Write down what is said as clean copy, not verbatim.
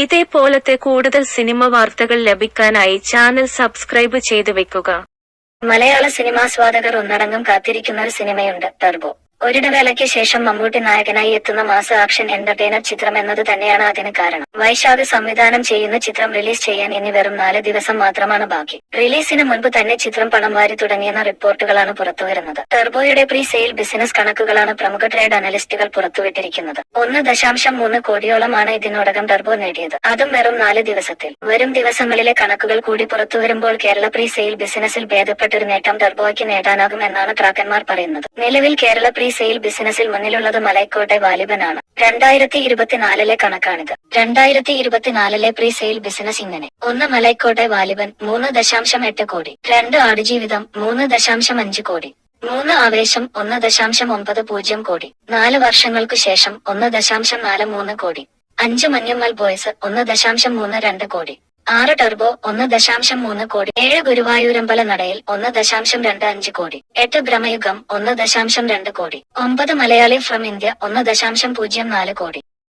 ഇതേപോലത്തെ കൂടുതൽ സിനിമ വാർത്തകൾ ലഭിക്കാനായി ചാനൽ സബ്സ്ക്രൈബ് ചെയ്ത് വെക്കുക. മലയാള സിനിമാസ്വാദകർ ഒന്നടങ്കം കാത്തിരിക്കുന്ന ഒരു സിനിമയുണ്ട്, ടർബോ. ഒരിടവേളയ്ക്ക് ശേഷം മമ്മൂട്ടി നായകനായി എത്തുന്ന മാസ് ആക്ഷൻ എന്റർടൈനർ ചിത്രം എന്നത് തന്നെയാണ് അതിന് കാരണം. വൈശാഖ് സംവിധാനം ചെയ്യുന്ന ചിത്രം റിലീസ് ചെയ്യാൻ ഇനി വെറും 4 ദിവസം മാത്രമാണ് ബാക്കി. റിലീസിന് മുൻപ് തന്നെ ചിത്രം പണം വാരി തുടങ്ങിയെന്ന റിപ്പോർട്ടുകളാണ് പുറത്തുവരുന്നത്. ടർബോയുടെ പ്രീ സെയിൽ ബിസിനസ് കണക്കുകളാണ് പ്രമുഖ ട്രേഡ് അനലിസ്റ്റുകൾ പുറത്തുവിട്ടിരിക്കുന്നത്. 1.3 കോടിയോളമാണ് ഇതിനോടകം ടർബോ നേടിയത്, അതും വെറും 4 ദിവസത്തിൽ. വരും ദിവസങ്ങളിലെ കണക്കുകൾ കൂടി പുറത്തുവരുമ്പോൾ കേരള പ്രീ സെയിൽ ബിസിനസിൽ ഭേദപ്പെട്ടൊരു നേട്ടം ടർബോയ്ക്ക് നേടാനാകും എന്നാണ് ട്രാക്കന്മാർ പറയുന്നത്. നിലവിൽ കേരള പ്രീ സെയിൽ ബിസിനസിൽ മുന്നിലുള്ളത് മലൈക്കോട്ടെ വാലിബനാണ്. 2024 കണക്കാണിത്. 2024 പ്രീ സെയിൽ ബിസിനസ് ഇങ്ങനെ: 1 മലൈക്കോട്ടെ വാലിബൻ 3.8 കോടി, 2 ആടുജീവിതം 3.5 കോടി, 3 ആവേശം 1.90 കോടി, 4 വർഷങ്ങൾക്കു ശേഷം 1.43 കോടി, 5 മഞ്ഞമ്മൽ ബോയ്സ് 1.32 കോടി, 6 ടർബോ 1.3 കോടി, 7 ഗുരുവായൂരമ്പല നടയിൽ 1.25 കോടി, 8 ഭ്രമയുഗം 1.2 കോടി, 9 മലയാളി ഫ്രം ഇന്ത്യ 1.04 കോടി.